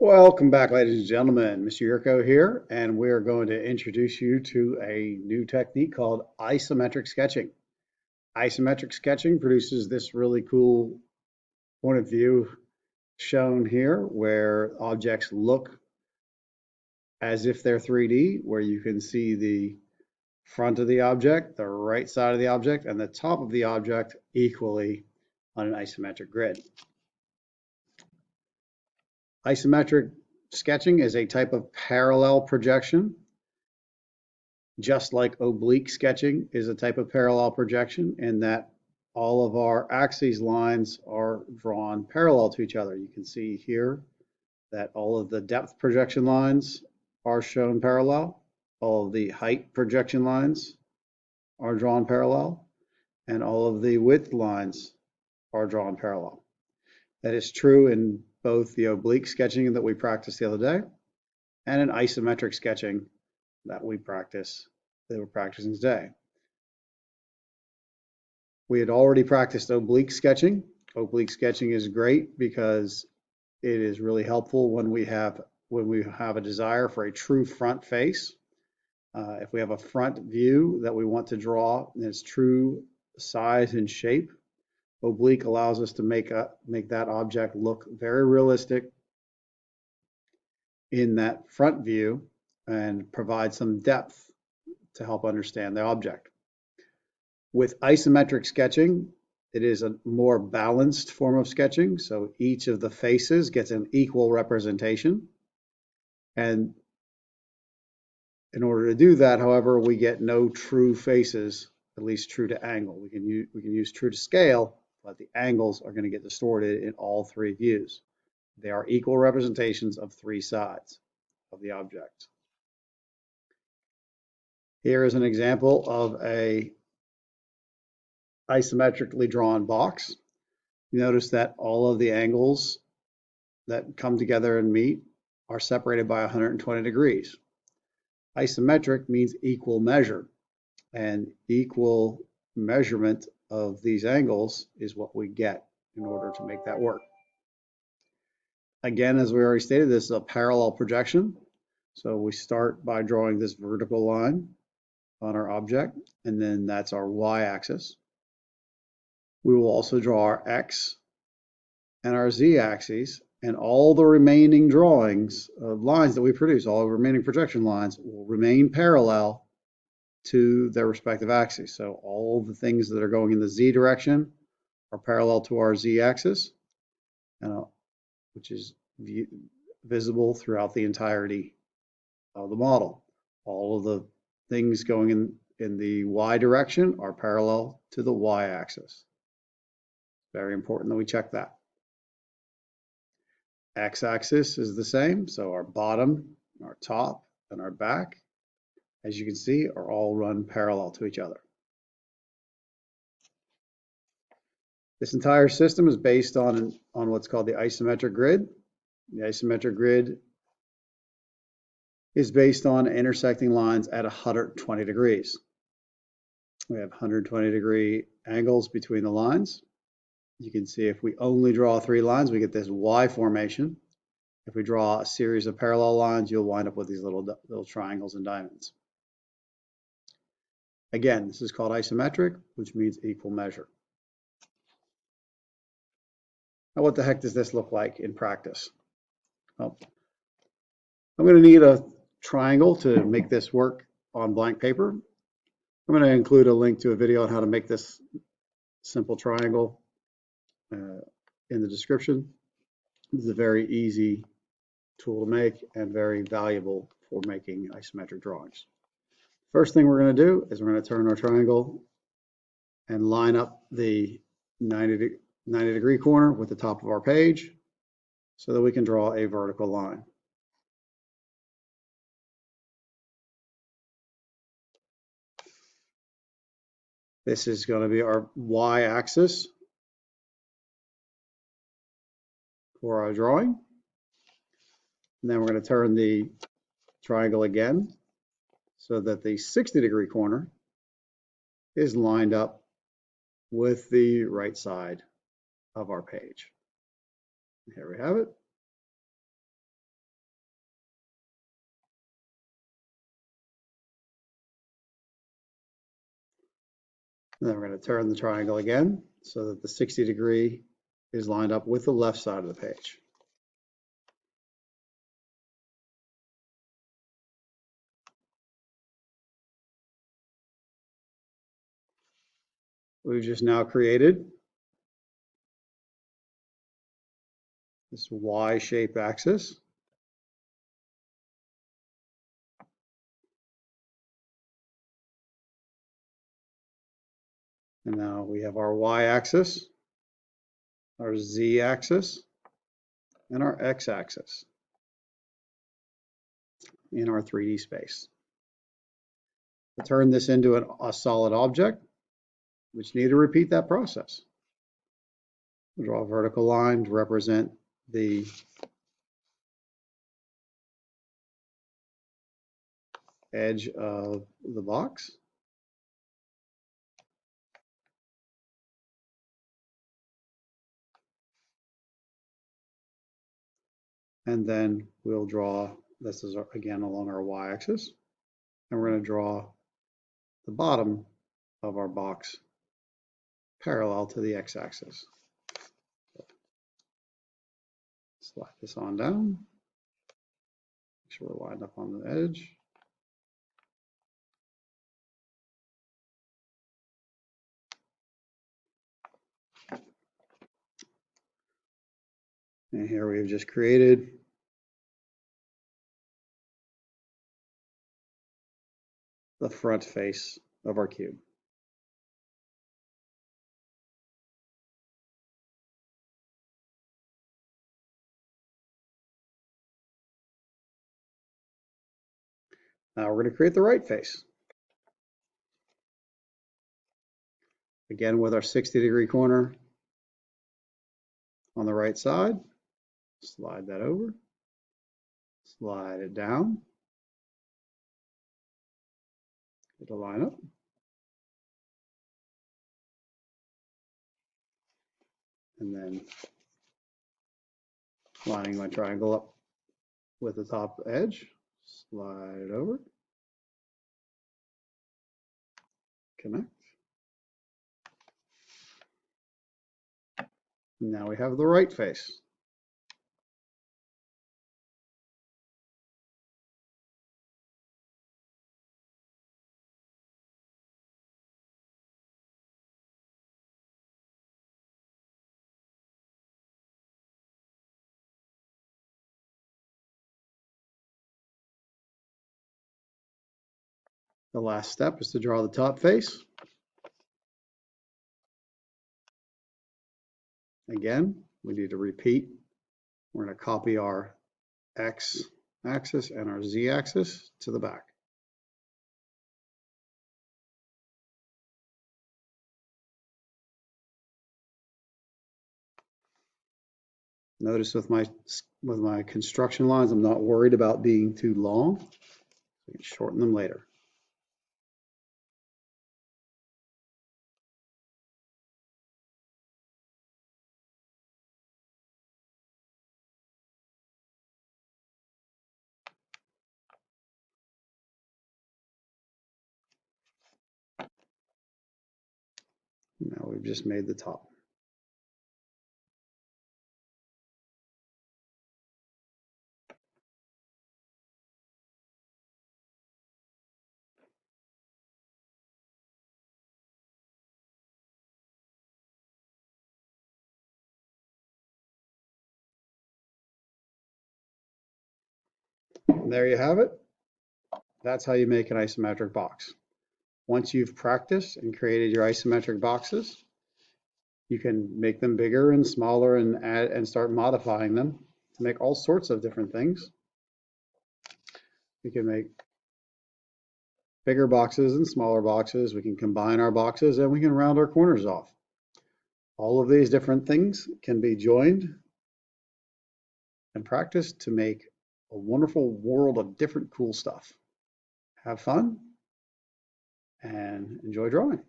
Welcome back, ladies and gentlemen. Mr. Yurko here, and we're going to introduce you to a new technique called isometric sketching. Isometric sketching produces this really cool point of view shown here where objects look as if they're 3D, where you can see the front of the object, the right side of the object, and the top of the object equally on an isometric grid. Isometric sketching is a type of parallel projection, just like oblique sketching is a type of parallel projection in that all of our axes lines are drawn parallel to each other. You can see here that all of the depth projection lines are shown parallel. All of the height projection lines are drawn parallel, and all of the width lines are drawn parallel. That is true in both the oblique sketching that we practiced the other day and in isometric sketching that we're practicing today. We had already practiced oblique sketching. Oblique sketching is great because it is really helpful when we have a desire for a true front face. If we have a front view that we want to draw in its true size and shape, oblique allows us to make that object look very realistic in that front view and provide some depth to help understand the object. With isometric sketching, it is a more balanced form of sketching, so each of the faces gets an equal representation. And in order to do that, however, we get no true faces, at least true to angle. We can use true to scale, but the angles are going to get distorted in all three views. They are equal representations of three sides of the object. Here is an example of a isometrically drawn box. You notice that all of the angles that come together and meet are separated by 120 degrees. Isometric means equal measure, and equal measurement of these angles is what we get in order to make that work. Again, as we already stated, this is a parallel projection. So we start by drawing this vertical line on our object, and then that's our y-axis. We will also draw our x and our z-axes, and all the remaining drawings of lines that we produce, all the remaining projection lines, will remain parallel to their respective axes. So all the things that are going in the z direction are parallel to our z-axis, which is visible throughout the entirety of the model. All of the things going in the y direction are parallel to the y-axis. Very important that we check that. X-axis is the same, so our bottom, our top, and our back, as you can see, are all run parallel to each other. This entire system is based on what's called the isometric grid. The isometric grid is based on intersecting lines at 120 degrees. We have 120 degree angles between the lines. You can see if we only draw three lines, we get this Y formation. If we draw a series of parallel lines, you'll wind up with these little triangles and diamonds. Again, this is called isometric, which means equal measure. Now, what the heck does this look like in practice? Well, I'm going to need a triangle to make this work on blank paper. I'm going to include a link to a video on how to make this simple triangle in the description. This is a very easy tool to make and very valuable for making isometric drawings. First thing we're going to do is we're going to turn our triangle and line up the 90 degree corner with the top of our page so that we can draw a vertical line. This is going to be our y-axis for our drawing. And then we're going to turn the triangle again so that the 60 degree corner is lined up with the right side of our page. Here we have it. And then we're going to turn the triangle again so that the 60-degree is lined up with the left side of the page. We've just now created this Y-shaped axis. And now we have our Y-axis, our Z-axis, and our X-axis in our 3D space. To turn this into a solid object, we just need to repeat that process. We'll draw a vertical line to represent the edge of the box. And then we'll draw, this is again along our Y-axis, and we're going to draw the bottom of our box parallel to the X-axis. Slide this on down, make sure we're lined up on the edge. And here we've just created the front face of our cube. Now we're going to create the right face. Again, with our 60-degree corner on the right side, slide that over, slide it down, it'll line up. And then lining my triangle up with the top edge, slide it over, connect. Now we have the right face. The last step is to draw the top face. Again, we need to repeat. We're going to copy our X axis and our Z axis to the back. Notice with my construction lines, I'm not worried about being too long. We can shorten them later. Now we've just made the top. And there you have it. That's how you make an isometric box. Once you've practiced and created your isometric boxes, you can make them bigger and smaller and add and start modifying them to make all sorts of different things. We can make bigger boxes and smaller boxes. We can combine our boxes and we can round our corners off. All of these different things can be joined and practiced to make a wonderful world of different cool stuff. Have fun and enjoy drawing.